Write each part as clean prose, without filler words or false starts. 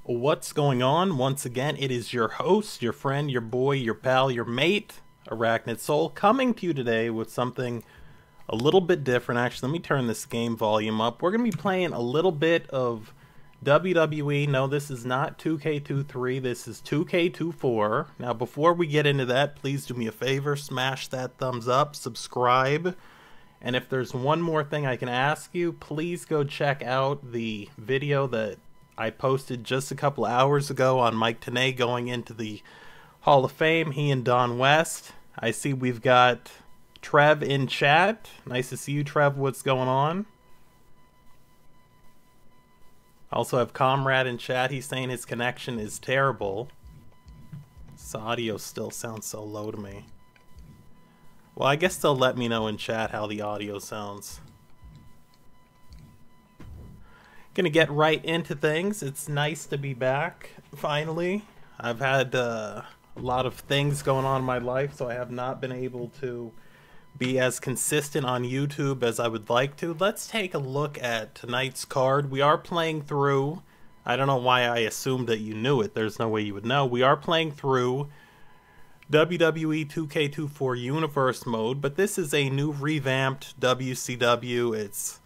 What's going on? Once again, it is your host, your friend, your boy, your pal, your mate, Arachnid Soul, coming to you today with something a little bit different. Actually, let me turn this game volume up. We're going to be playing a little bit of WWE. No, this is not 2K23. This is 2K24. Now, before we get into that, please do me a favor. Smash that thumbs up. Subscribe. And if there's one more thing I can ask you, please go check out the video that I posted just a couple hours ago on Mike Tenay going into the Hall of Fame. He and Don West. I see we've got Trev in chat. Nice to see you, Trev. What's going on? Also have Comrade in chat. He's saying his connection is terrible. This audio still sounds so low to me. Well, I guess they'll let me know in chat how the audio sounds. Gonna get right into things. It's nice to be back, finally. I've had a lot of things going on in my life, so I have not been able to be as consistent on YouTube as I would like to. Let's take a look at tonight's card. We are playing through, I don't know why I assumed that you knew it. There's no way you would know. We are playing through WWE 2K24 Universe mode, but this is a new revamped WCW. It's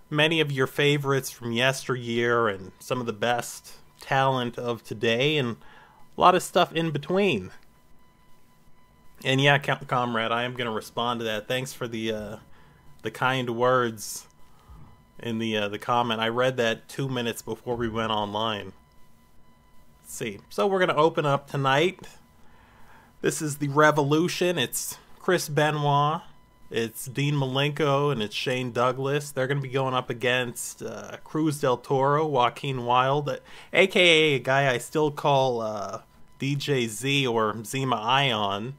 many of your favorites from yesteryear and some of the best talent of today and a lot of stuff in between. And yeah, Comrade, I am going to respond to that. Thanks for the kind words in the comment. I read that 2 minutes before we went online. Let's see. So we're going to open up tonight. This is the Revolution. It's Chris Benoit. It's Dean Malenko and it's Shane Douglas. They're going to be going up against Cruz del Toro, Joaquin Wilde, aka a guy I still call DJ Z or Zima Ion.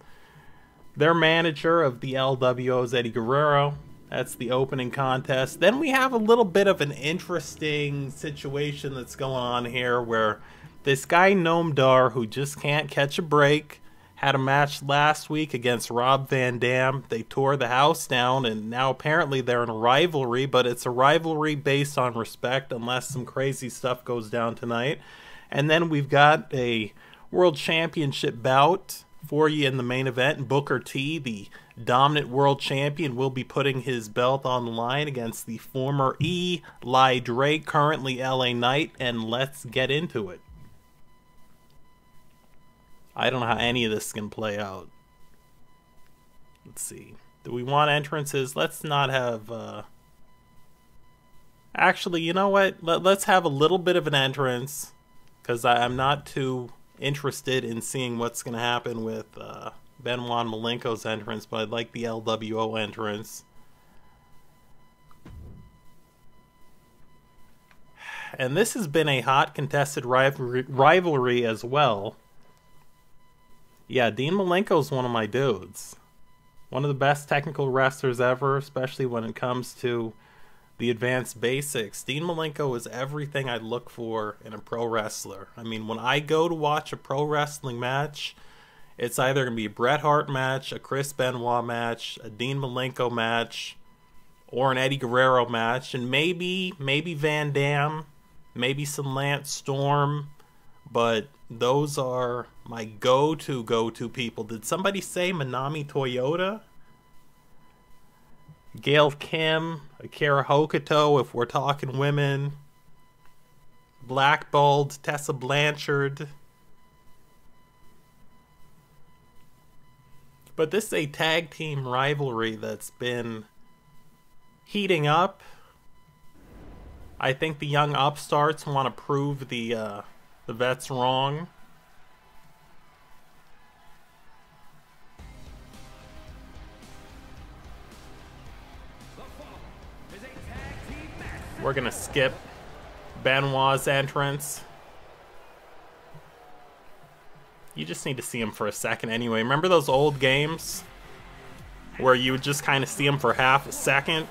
Their manager of the LWO is Eddie Guerrero. That's the opening contest. Then we have a little bit of an interesting situation that's going on here where this guy Noam Dar, who just can't catch a break, had a match last week against Rob Van Dam. They tore the house down, and now apparently they're in a rivalry, but it's a rivalry based on respect unless some crazy stuff goes down tonight. And then we've got a World Championship bout for you in the main event. Booker T, the dominant world champion, will be putting his belt on the line against the former Eli Drake, currently LA Knight, and let's get into it. I don't know how any of this can play out. Let's see. Do we want entrances? Let's not have... Actually, you know what? Let's have a little bit of an entrance, because I'm not too interested in seeing what's going to happen with Benoit Malenko's entrance, but I'd like the LWO entrance. And this has been a hot contested rivalry as well. Yeah, Dean Malenko's one of my dudes. One of the best technical wrestlers ever, especially when it comes to the advanced basics. Dean Malenko is everything I'd look for in a pro wrestler. I mean, when I go to watch a pro wrestling match, it's either going to be a Bret Hart match, a Chris Benoit match, a Dean Malenko match, or an Eddie Guerrero match, and maybe Van Dam, maybe some Lance Storm, but those are my go-to people. Did somebody say Manami Toyota? Gail Kim, Akira Hokuto, if we're talking women. Blackballed Tessa Blanchard. But this is a tag team rivalry that's been heating up. I think the young upstarts want to prove the vets wrong. We're gonna skip Benoit's entrance. You just need to see him for a second anyway. Remember those old games where you would just kind of see him for half a second?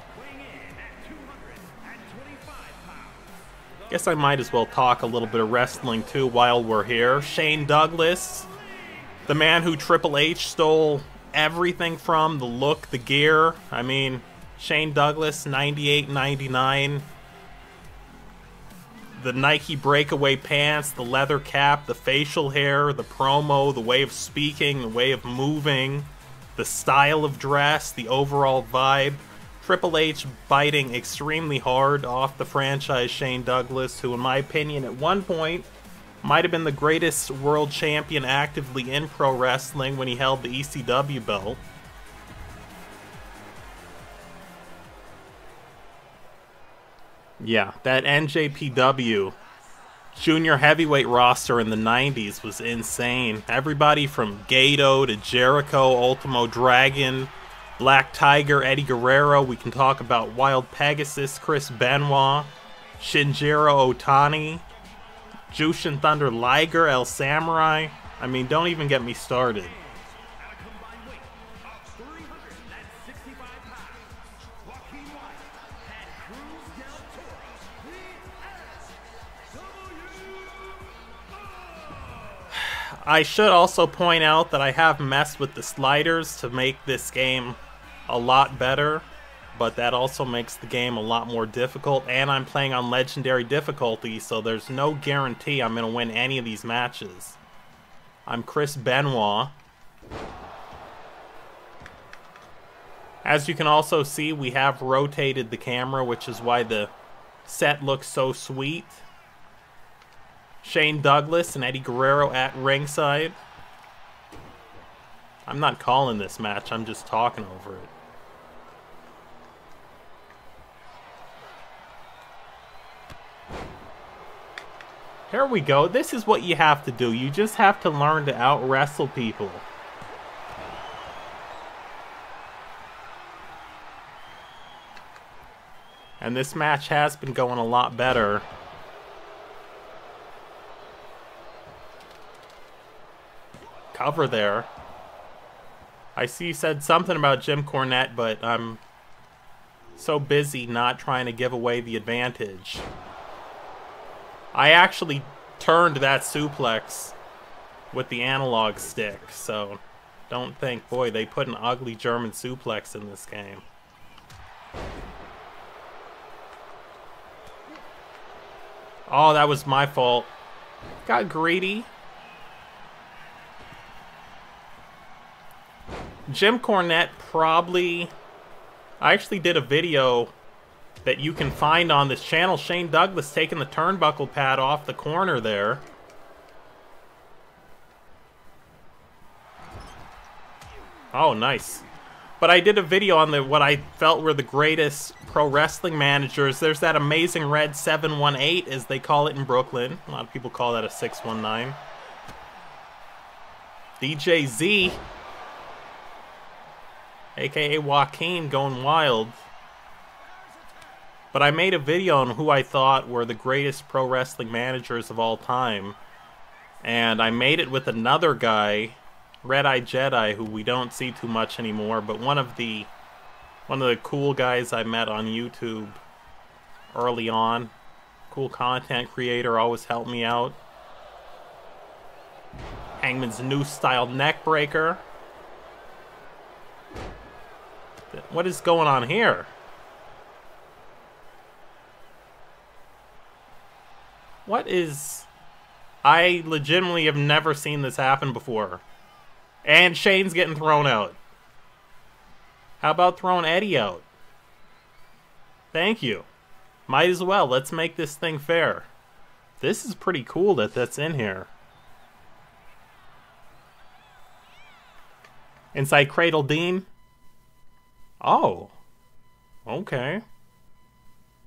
Guess I might as well talk a little bit of wrestling too while we're here. Shane Douglas, the man who Triple H stole everything from, the look, the gear. I mean, Shane Douglas, 98, 99. The Nike breakaway pants, the leather cap, the facial hair, the promo, the way of speaking, the way of moving, the style of dress, the overall vibe. Triple H biting extremely hard off the franchise Shane Douglas, who in my opinion at one point might have been the greatest world champion actively in pro wrestling when he held the ECW belt. Yeah, that NJPW junior heavyweight roster in the 90s was insane. Everybody from Gato to Jericho, Ultimo Dragon, Black Tiger, Eddie Guerrero. We can talk about Wild Pegasus, Chris Benoit, Shinjiro Otani, Jushin Thunder Liger, El Samurai. I mean, don't even get me started. I should also point out that I have messed with the sliders to make this game a lot better, but that also makes the game a lot more difficult, and I'm playing on legendary difficulty, so there's no guarantee I'm going to win any of these matches. I'm Chris Benoit. As you can also see, we have rotated the camera, which is why the set looks so sweet. Shane Douglas and Eddie Guerrero at ringside. I'm not calling this match, I'm just talking over it. Here we go. This is what you have to do. You just have to learn to out-wrestle people. And this match has been going a lot better. Cover there. I see you said something about Jim Cornette, but I'm so busy not trying to give away the advantage. I actually turned that suplex with the analog stick, so don't think, boy, they put an ugly German suplex in this game. Oh, that was my fault. Got greedy. Jim Cornette probably... I actually did a video that you can find on this channel. Shane Douglas taking the turnbuckle pad off the corner there. Oh, nice. But I did a video on what I felt were the greatest pro wrestling managers. There's that amazing red 718, as they call it in Brooklyn. A lot of people call that a 619. DJ Z, aka Joaquin, going wild. But I made a video on who I thought were the greatest pro wrestling managers of all time. And I made it with another guy, Red-Eye Jedi, who we don't see too much anymore, but one of the cool guys I met on YouTube early on. Cool content creator, always helped me out. Hangman's new style neck breaker. What is going on here? What is... I legitimately have never seen this happen before. And Shane's getting thrown out. How about throwing Eddie out? Thank you. Might as well. Let's make this thing fair. This is pretty cool that that's in here. Inside Cradle Dean. Oh. Okay.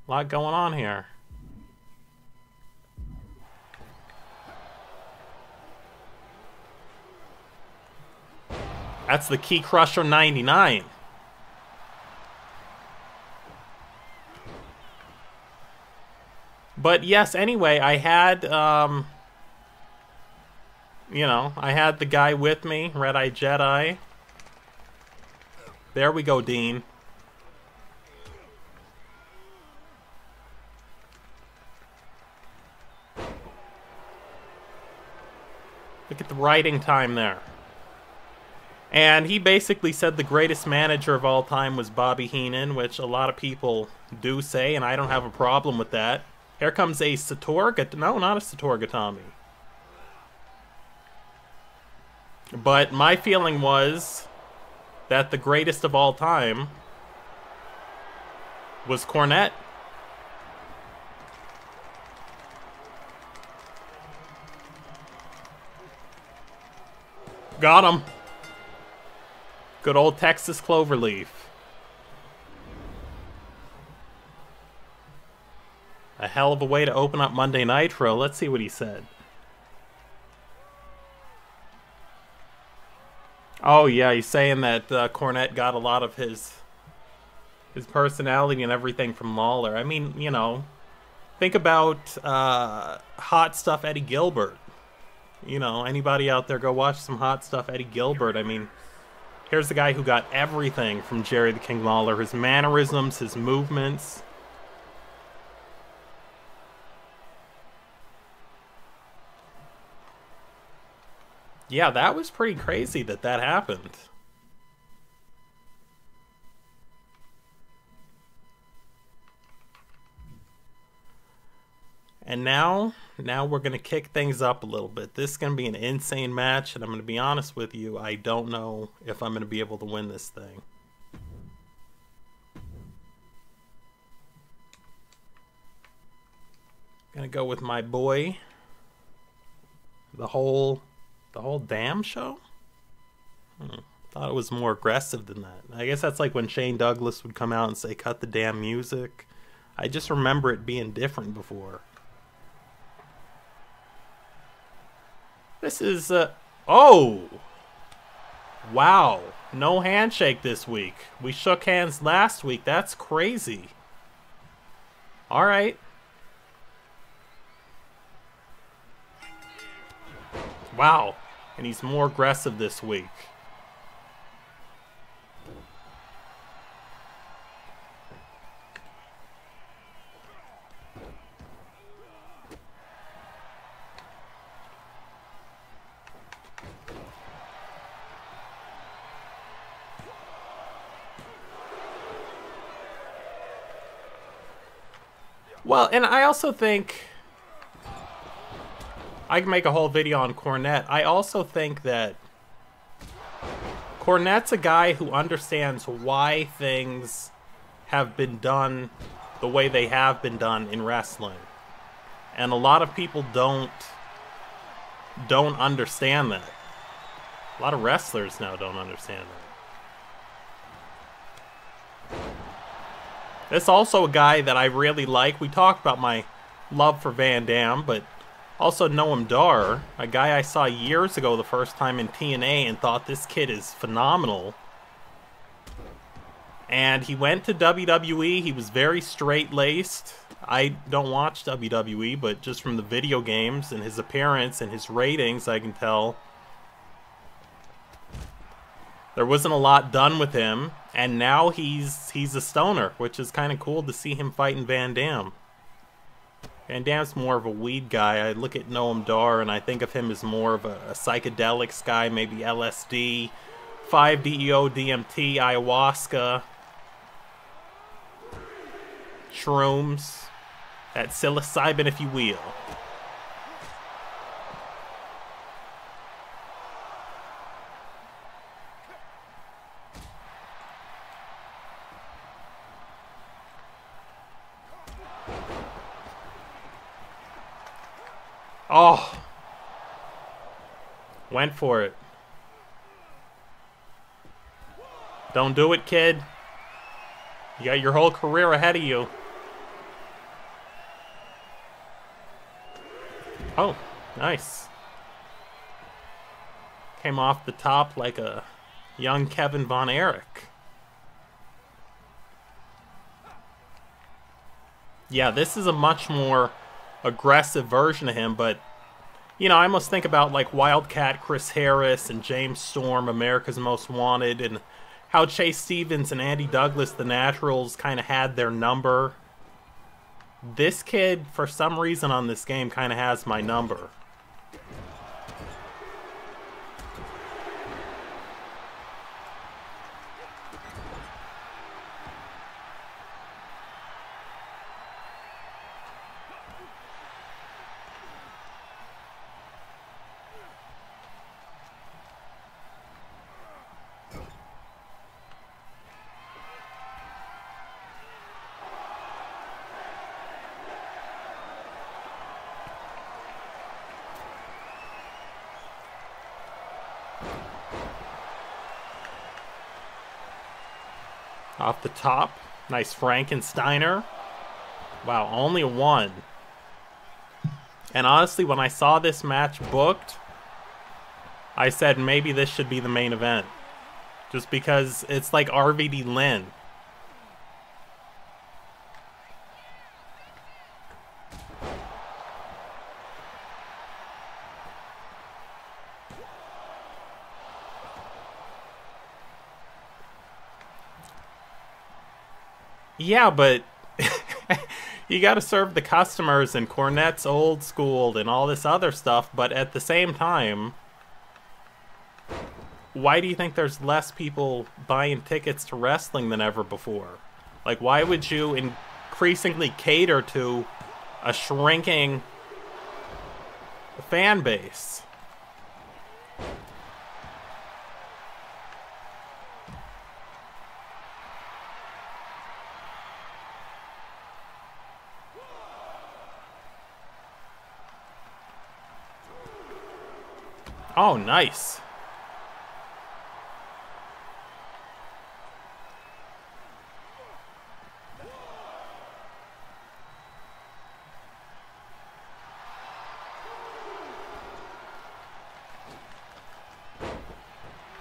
A lot going on here. That's the Key Crusher 99. But yes, anyway, I had, you know, I had the guy with me, Red-Eye Jedi. There we go, Dean. Look at the writing time there. And he basically said the greatest manager of all time was Bobby Heenan, which a lot of people do say, and I don't have a problem with that. Here comes a Sator. No, not a Sator Gatami. But my feeling was that the greatest of all time was Cornette. Got him. Good old Texas Cloverleaf. A hell of a way to open up Monday Nitro. Let's see what he said. Oh yeah, he's saying that Cornette got a lot of his personality and everything from Lawler. I mean, you know, think about Hot Stuff Eddie Gilbert. You know, anybody out there, go watch some Hot Stuff Eddie Gilbert. I mean, here's the guy who got everything from Jerry the King Lawler. His mannerisms, his movements. Yeah, that was pretty crazy that happened. And now we're going to kick things up a little bit. This is going to be an insane match, and I'm going to be honest with you, I don't know if I'm going to be able to win this thing. Gonna go with my boy. The whole damn show? Thought it was more aggressive than that. I guess that's like when Shane Douglas would come out and say, cut the damn music. I just remember it being different before. This is, oh! Wow. No handshake this week. We shook hands last week. That's crazy. Alright. Wow. And he's more aggressive this week. Well, and I also think I can make a whole video on Cornette. I also think that Cornette's a guy who understands why things have been done the way they have been done in wrestling. And a lot of people don't understand that. A lot of wrestlers now don't understand that. This is also a guy that I really like. We talked about my love for Van Dam, but also Noam Dar, a guy I saw years ago the first time in TNA and thought this kid is phenomenal. And he went to WWE. He was very straight-laced. I don't watch WWE, but just from the video games and his appearance and his ratings, I can tell there wasn't a lot done with him. And now he's a stoner, which is kind of cool to see him fighting Van Dam. Van Dam's more of a weed guy. I look at Noam Dar and I think of him as more of a psychedelics guy, maybe LSD, 5-DEO, DMT, ayahuasca, shrooms, that psilocybin, if you will. Oh, went for it. Don't do it, kid. You got your whole career ahead of you. Oh, nice. Came off the top like a young Kevin Von Erich. Yeah, this is a much more aggressive version of him, but you know, I almost think about like Wildcat Chris Harris and James Storm, America's Most Wanted, and how Chase Stevens and Andy Douglas, the Naturals, kind of had their number. This kid, for some reason on this game, kind of has my number. Off the top. Nice Frankensteiner. Wow, only one. And honestly, when I saw this match booked, I said maybe this should be the main event. Just because it's like RVD Lynn. Yeah, but you gotta serve the customers, and Cornette's old schooled and all this other stuff, but at the same time, why do you think there's less people buying tickets to wrestling than ever before? Like, why would you increasingly cater to a shrinking fan base? Oh, nice.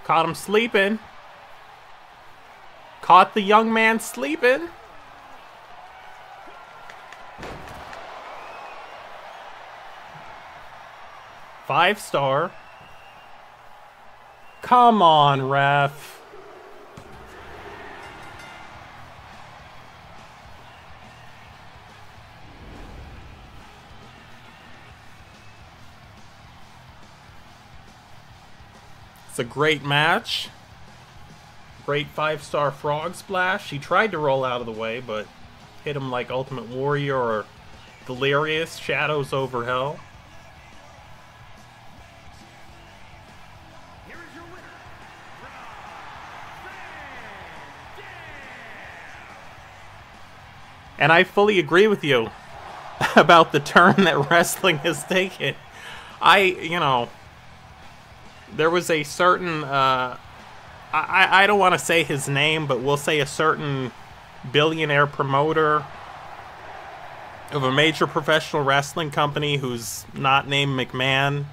Caught him sleeping. Caught the young man sleeping. Five-star. Come on, ref. It's a great match. Great five-star frog splash. He tried to roll out of the way, but hit him like Ultimate Warrior or Delirious, Shadows over Hell. And I fully agree with you about the turn that wrestling has taken. You know, there was a certain, I don't want to say his name, but we'll say a certain billionaire promoter of a major professional wrestling company who's not named McMahon,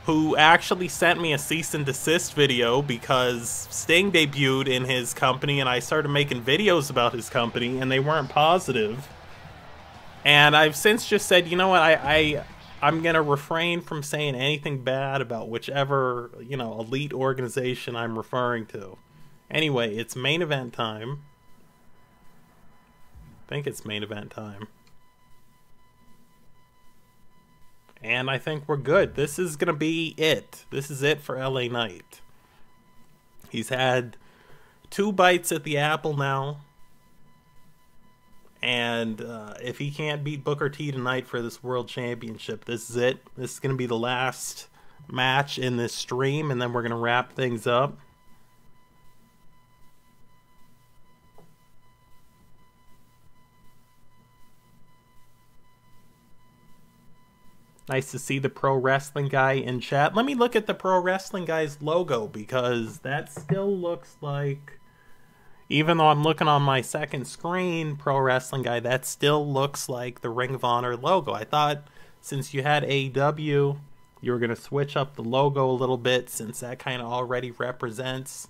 who actually sent me a cease and desist video because Sting debuted in his company and I started making videos about his company and they weren't positive. And I've since just said, you know what, I'm going to refrain from saying anything bad about whichever, you know, elite organization I'm referring to. Anyway, it's main event time. I think it's main event time. And I think we're good. This is going to be it. This is it for LA Knight. He's had 2 bites at the apple now. And if he can't beat Booker T tonight for this World Championship, this is it. This is going to be the last match in this stream, and then we're going to wrap things up. Nice to see the Pro Wrestling Guy in chat. Let me look at the Pro Wrestling Guy's logo, because that still looks like, even though I'm looking on my second screen, Pro Wrestling Guy, that still looks like the Ring of Honor logo. I thought since you had AEW, you were going to switch up the logo a little bit, since that kind of already represents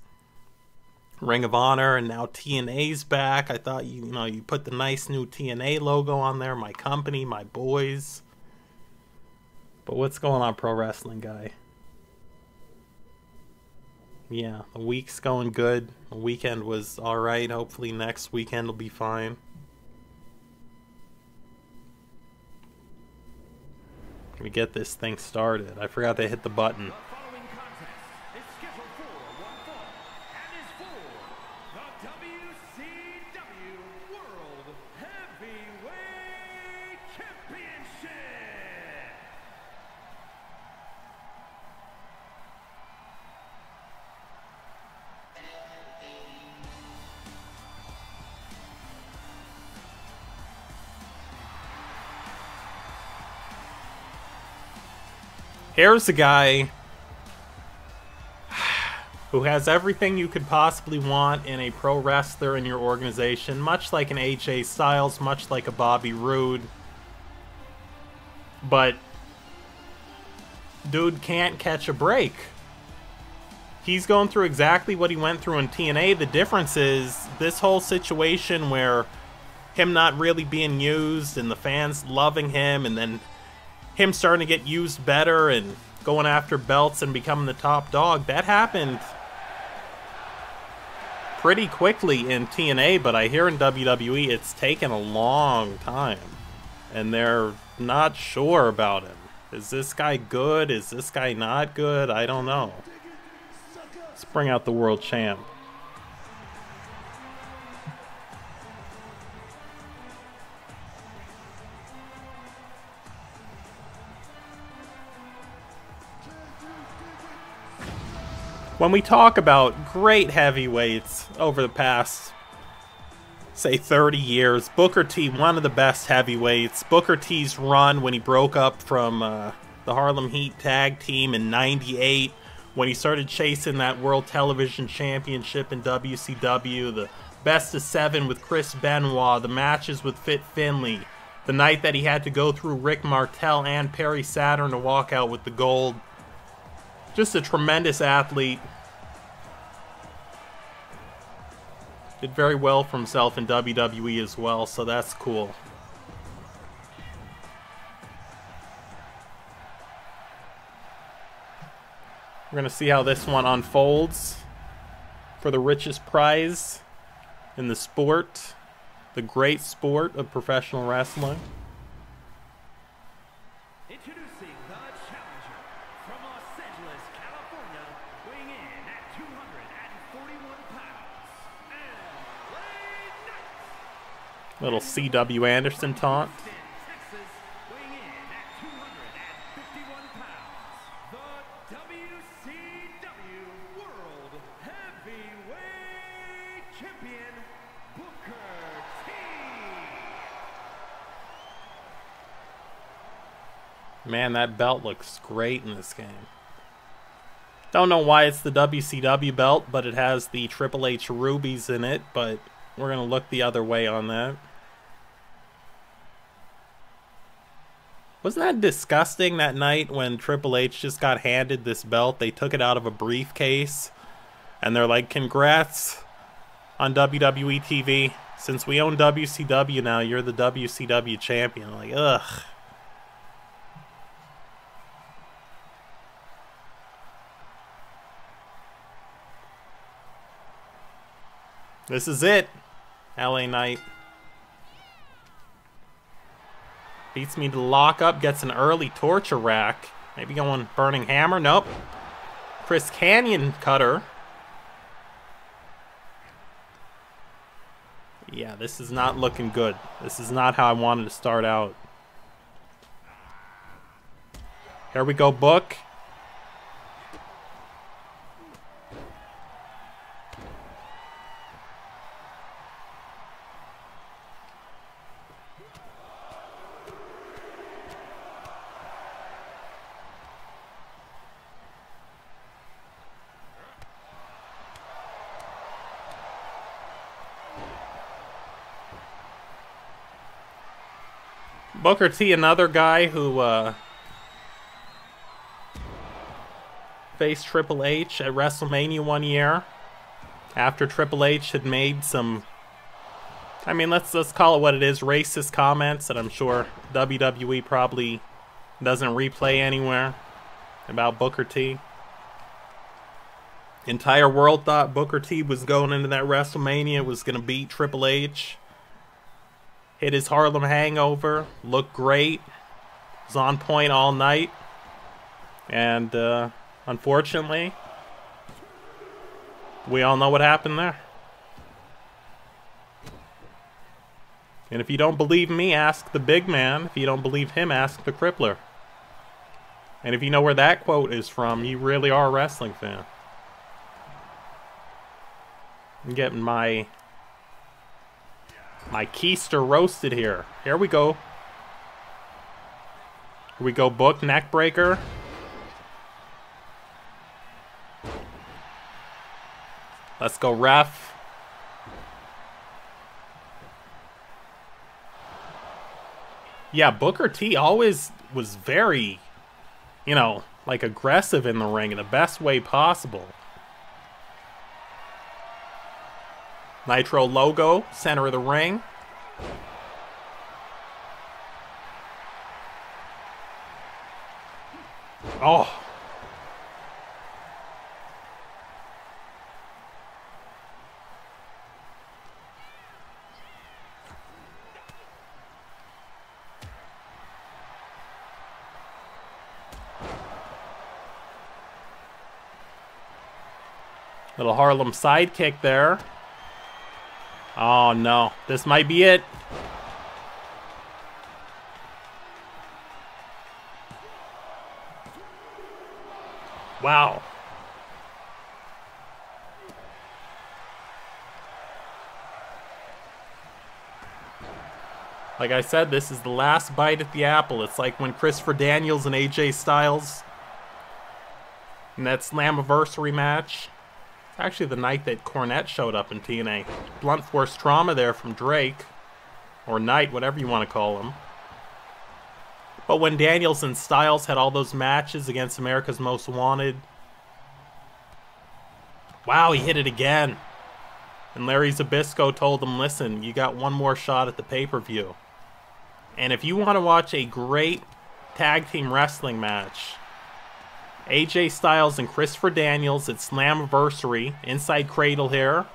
Ring of Honor, and now TNA's back. I thought, you know, you put the nice new TNA logo on there, my company, my boys. But what's going on, Pro Wrestling Guy? Yeah, the week's going good. The weekend was alright. Hopefully next weekend will be fine. Gonna get this thing started. I forgot to hit the button. Here's a guy. who has everything you could possibly want in a pro wrestler in your organization, much like an AJ Styles, much like a Bobby Roode. But dude can't catch a break. He's going through exactly what he went through in TNA. The difference is this whole situation where him not really being used and the fans loving him, and then him starting to get used better and going after belts and becoming the top dog, that happened pretty quickly in TNA, but I hear in WWE it's taken a long time and they're not sure about him. Is this guy good? Is this guy not good? I don't know. Let's bring out the world champ. When we talk about great heavyweights over the past, say, 30 years, Booker T, one of the best heavyweights. Booker T's run when he broke up from the Harlem Heat tag team in '98, when he started chasing that World Television Championship in WCW, the best of 7 with Chris Benoit, the matches with Fit Finlay, the night that he had to go through Rick Martel and Perry Saturn to walk out with the gold. Just a tremendous athlete. Did very well for himself in WWE as well, so that's cool. We're going to see how this one unfolds for the richest prize in the sport, the great sport of professional wrestling. Introducing the challenger from Los Angeles, California, weighing in at 241 pounds, and Arachnid. Little C.W. Anderson taunt. Texas, weighing in at 251 pounds, the WCW World Heavyweight Champion, Booker T. Man, that belt looks great in this game. Don't know why it's the WCW belt, but it has the Triple H rubies in it, but we're going to look the other way on that. Wasn't that disgusting that night when Triple H just got handed this belt? They took it out of a briefcase, and they're like, congrats on WWE TV. Since we own WCW now, you're the WCW champion. Like, ugh. This is it. LA Knight. Beats me to lock up, gets an early torture rack. Maybe going Burning Hammer. Nope. Chris Canyon cutter. Yeah, this is not looking good. This is not how I wanted to start out. Here we go, Book. Booker T, another guy who faced Triple H at WrestleMania one year after Triple H had made some, I mean, let's call it what it is, racist comments that I'm sure WWE probably doesn't replay anywhere about Booker T. Entire world thought Booker T was going into that WrestleMania, was going to beat Triple H. Hit his Harlem Hangover, looked great, was on point all night, and unfortunately, we all know what happened there. And if you don't believe me, ask the big man. If you don't believe him, ask the crippler. And if you know where that quote is from, you really are a wrestling fan. I'm getting my keister roasted here. Here we go. Here we go, Book, neck breaker. Let's go, ref. Yeah, Booker T always was very, you know, like aggressive in the ring in the best way possible. Nitro logo, center of the ring. Oh. Little Harlem sidekick there. Oh no, this might be it. Wow. Like I said, this is the last bite at the apple. It's like when Christopher Daniels and AJ Styles in that Slammiversary match. It's actually the night that Cornette showed up in TNA. Blunt force trauma there from Drake. Or Knight, whatever you want to call him. But when Daniels and Styles had all those matches against America's Most Wanted. Wow, he hit it again. And Larry Zbyszko told him, listen, you got one more shot at the pay-per-view. And if you want to watch a great tag team wrestling match, AJ Styles and Christopher Daniels at Slammiversary, inside Cradle here,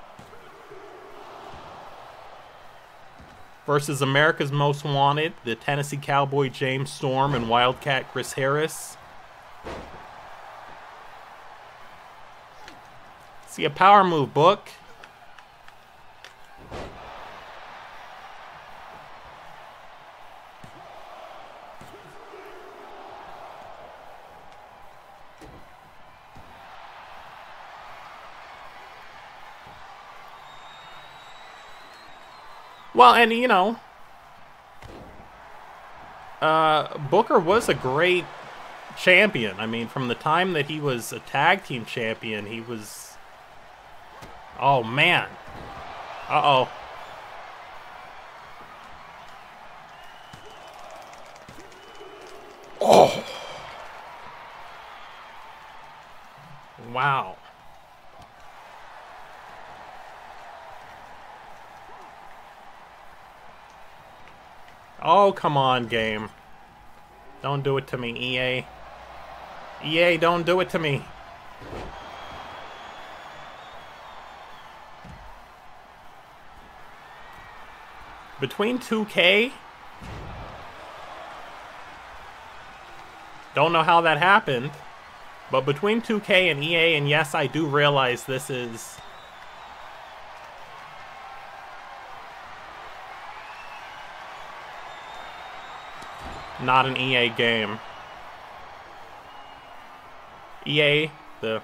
versus America's Most Wanted, the Tennessee Cowboy James Storm and Wildcat Chris Harris. See a power move, Book. Well, and you know, Booker was a great champion. I mean, from the time that he was a tag team champion, he was... Oh, man. Uh-oh. Oh. Wow. Oh, come on, game. Don't do it to me, EA. EA, don't do it to me. Between 2K... Don't know how that happened. But between 2K and EA, and yes, I do realize this is... not an EA game. EA, the...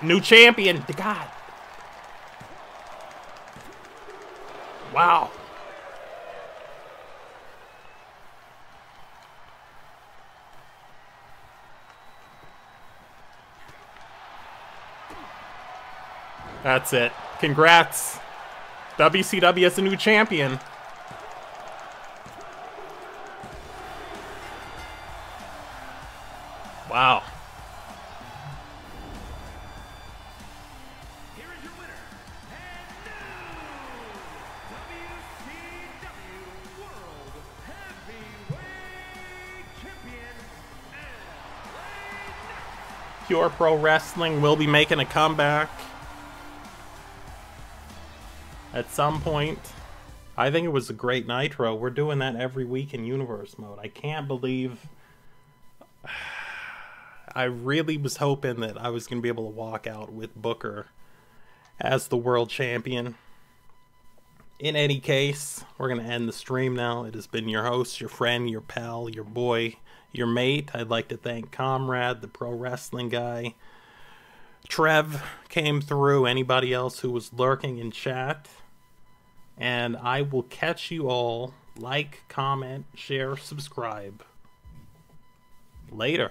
new champion! God! Wow. That's it. Congrats. WCW as the new champion. Wow. Here is your winner, and new WCW World Heavyweight Champion, Arachnid. Pure Pro Wrestling will be making a comeback at some point. I think it was a great Nitro. We're doing that every week in Universe Mode. I can't believe... I really was hoping that I was going to be able to walk out with Booker as the world champion. In any case, we're going to end the stream now. It has been your host, your friend, your pal, your boy, your mate. I'd like to thank Comrade, the pro wrestling guy. Trev came through. Anybody else who was lurking in chat. And I will catch you all. Like, comment, share, subscribe. Later.